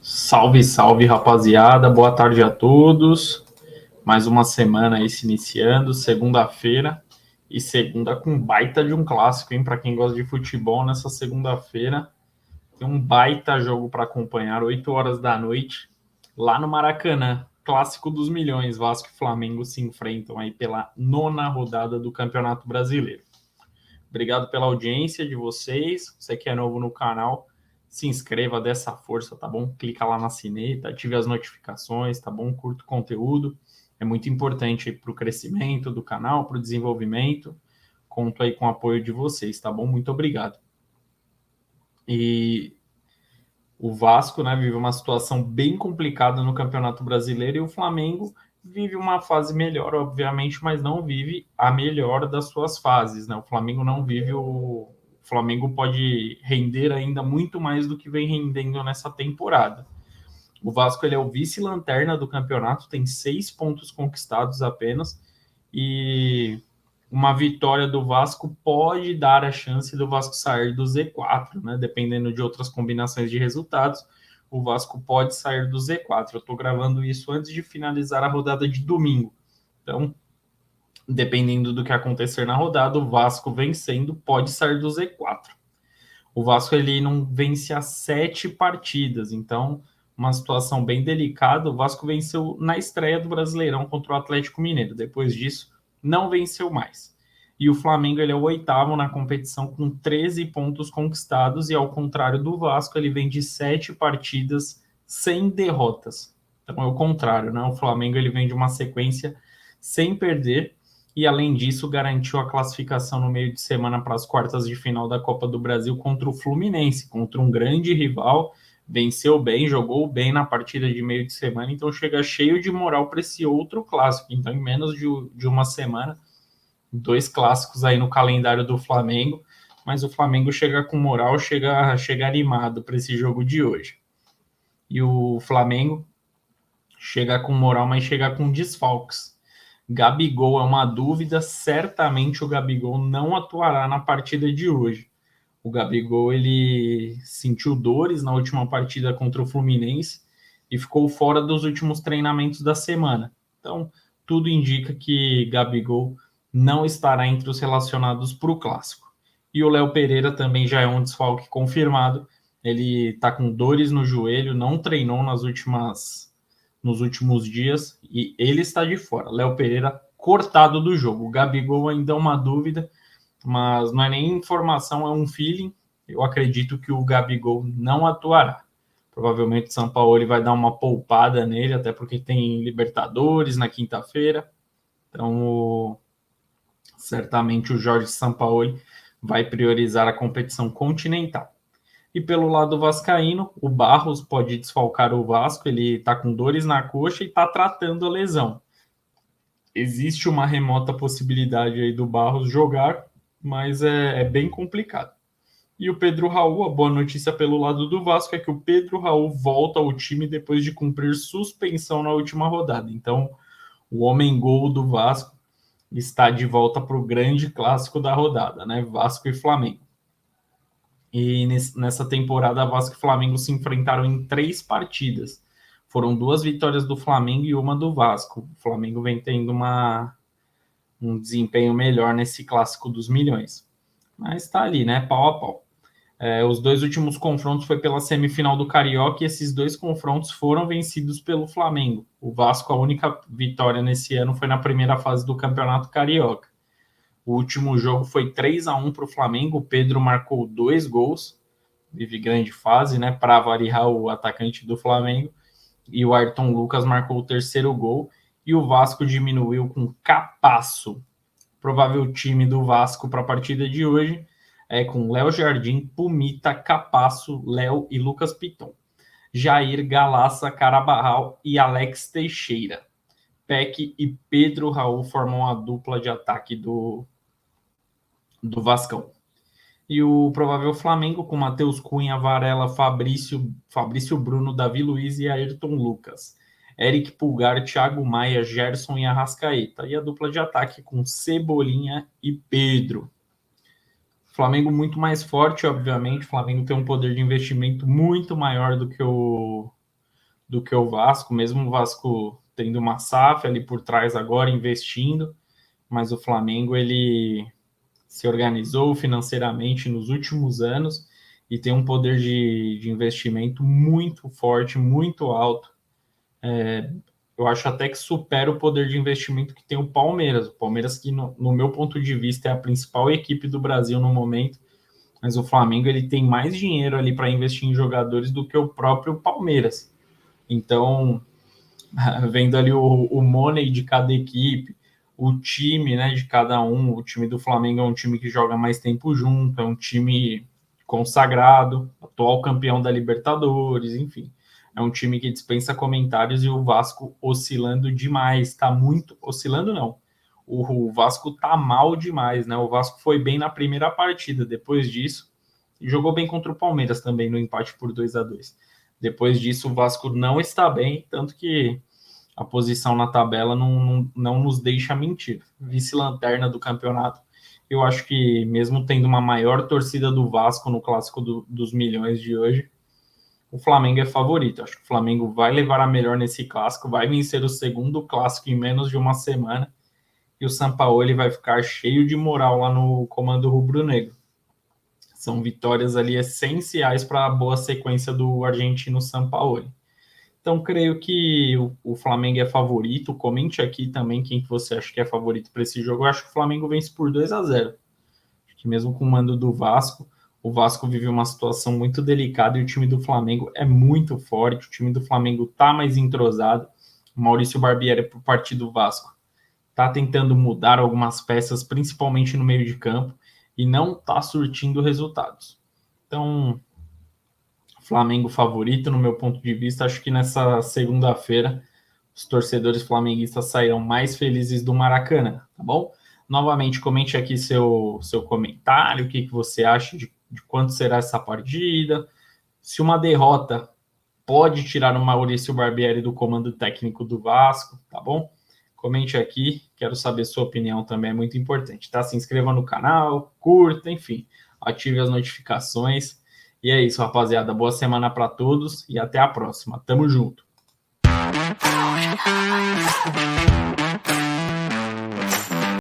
Salve, salve, rapaziada. Boa tarde a todos. Mais uma semana aí se iniciando, segunda-feira. E segunda com baita de um clássico, hein? Para quem gosta de futebol, nessa segunda-feira tem um baita jogo para acompanhar, 8 horas da noite, lá no Maracanã. Clássico dos milhões. Vasco e Flamengo se enfrentam aí pela 9ª rodada do Campeonato Brasileiro. Obrigado pela audiência de vocês. Você que é novo no canal, se inscreva, dê essa força, tá bom? Clica lá na sineta, ative as notificações, tá bom? Curta o conteúdo. É muito importante para o crescimento do canal, para o desenvolvimento. Conto aí com o apoio de vocês, tá bom? Muito obrigado. E o Vasco, né, vive uma situação bem complicada no Campeonato Brasileiro e o Flamengo vive uma fase melhor, obviamente, mas não vive a melhor das suas fases, né? O Flamengo não vive o Flamengo pode render ainda muito mais do que vem rendendo nessa temporada. O Vasco ele é o vice-lanterna do campeonato, tem 6 pontos conquistados apenas e uma vitória do Vasco pode dar a chance do Vasco sair do Z4, né? Dependendo de outras combinações de resultados, o Vasco pode sair do Z4. Eu estou gravando isso antes de finalizar a rodada de domingo. Então, dependendo do que acontecer na rodada, o Vasco vencendo pode sair do Z4. O Vasco ele não vence há 7 partidas, então uma situação bem delicada. O Vasco venceu na estreia do Brasileirão contra o Atlético Mineiro. Depois disso, não venceu mais. E o Flamengo ele é o 8º na competição com 13 pontos conquistados e, ao contrário do Vasco, ele vem de 7 partidas sem derrotas. Então é o contrário, né? O Flamengo ele vem de uma sequência sem perder e, além disso, garantiu a classificação no meio de semana para as quartas de final da Copa do Brasil contra o Fluminense, contra um grande rival. Venceu bem, jogou bem na partida de meio de semana, então chega cheio de moral para esse outro clássico. Então, em menos de uma semana, 2 clássicos aí no calendário do Flamengo, mas o Flamengo chega com moral, chega animado para esse jogo de hoje. E o Flamengo chega com moral, mas chega com desfalques. Gabigol é uma dúvida, certamente o Gabigol não atuará na partida de hoje. O Gabigol ele sentiu dores na última partida contra o Fluminense e ficou fora dos últimos treinamentos da semana. Então, tudo indica que Gabigol não estará entre os relacionados para o Clássico. E o Léo Pereira também já é um desfalque confirmado. Ele está com dores no joelho, não treinou nos últimos dias e ele está de fora. Léo Pereira cortado do jogo. O Gabigol ainda é uma dúvida, mas não é nem informação, é um feeling. Eu acredito que o Gabigol não atuará. Provavelmente o Sampaoli vai dar uma poupada nele, até porque tem Libertadores na quinta-feira. Então, certamente o Jorge Sampaoli vai priorizar a competição continental. E pelo lado vascaíno, o Barros pode desfalcar o Vasco, ele está com dores na coxa e está tratando a lesão. Existe uma remota possibilidade aí do Barros jogar, mas é bem complicado. E o Pedro Raul, a boa notícia pelo lado do Vasco é que o Pedro Raul volta ao time depois de cumprir suspensão na última rodada. Então, o homem-gol do Vasco está de volta para o grande clássico da rodada, né? Vasco e Flamengo. E nessa temporada, Vasco e Flamengo se enfrentaram em 3 partidas. Foram 2 vitórias do Flamengo e uma do Vasco. O Flamengo vem tendo um desempenho melhor nesse clássico dos milhões. Mas está ali, né? Pau a pau. Os 2 últimos confrontos foi pela semifinal do Carioca e esses 2 confrontos foram vencidos pelo Flamengo. O Vasco, a única vitória nesse ano foi na primeira fase do Campeonato Carioca. O último jogo foi 3-1 para o Flamengo. O Pedro marcou 2 gols, vive grande fase, né? Para variar o atacante do Flamengo. E o Ayrton Lucas marcou o 3º gol. E o Vasco diminuiu com Capasso. Provável time do Vasco para a partida de hoje é com Léo Jardim, Pumita, Capasso, Léo e Lucas Piton. Jair, Galaça, Carabarral e Alex Teixeira. Peck e Pedro Raul formam a dupla de ataque do Vascão. E o provável Flamengo com Matheus Cunha, Varela, Fabrício Bruno, Davi Luiz e Ayrton Lucas. Eric Pulgar, Thiago Maia, Gerson e Arrascaeta. E a dupla de ataque com Cebolinha e Pedro. Flamengo muito mais forte, obviamente. O Flamengo tem um poder de investimento muito maior do que o Vasco, mesmo o Vasco tendo uma SAF ali por trás agora, investindo, mas o Flamengo, ele se organizou financeiramente nos últimos anos e tem um poder de investimento muito forte, muito alto. Eu acho até que supera o poder de investimento que tem o Palmeiras. O Palmeiras, que no meu ponto de vista é a principal equipe do Brasil no momento, mas o Flamengo ele tem mais dinheiro ali para investir em jogadores do que o próprio Palmeiras. Então, vendo ali o money de cada equipe, o time, né, de cada um, o time do Flamengo é um time que joga mais tempo junto, é um time consagrado, atual campeão da Libertadores, enfim. É um time que dispensa comentários e o Vasco oscilando demais, tá muito... Oscilando não, o Vasco tá mal demais, né? O Vasco foi bem na primeira partida, depois disso, jogou bem contra o Palmeiras também no empate por 2-2. Depois disso, o Vasco não está bem, tanto que a posição na tabela não nos deixa mentir. Vice-lanterna do campeonato. Eu acho que, mesmo tendo uma maior torcida do Vasco no clássico dos milhões de hoje, o Flamengo é favorito. Acho que o Flamengo vai levar a melhor nesse clássico, vai vencer o segundo clássico em menos de uma semana e o Sampaoli vai ficar cheio de moral lá no comando rubro-negro. São vitórias ali essenciais para a boa sequência do argentino Sampaoli. Então, creio que o Flamengo é favorito. Comente aqui também quem que você acha que é favorito para esse jogo. Eu acho que o Flamengo vence por 2-0. Acho que mesmo com o mando do Vasco, o Vasco vive uma situação muito delicada e o time do Flamengo é muito forte. O time do Flamengo está mais entrosado. O Maurício Barbieri, por parte do Vasco, está tentando mudar algumas peças, principalmente no meio de campo, e não está surtindo resultados. Então, Flamengo favorito, no meu ponto de vista. Acho que nessa segunda-feira os torcedores flamenguistas sairão mais felizes do Maracanã, tá bom? Novamente, comente aqui seu comentário, o que você acha de quanto será essa partida, se uma derrota pode tirar o Maurício Barbieri do comando técnico do Vasco, tá bom? Comente aqui, quero saber sua opinião também, é muito importante, tá? Se inscreva no canal, curta, enfim, ative as notificações. E é isso, rapaziada. Boa semana para todos e até a próxima. Tamo junto.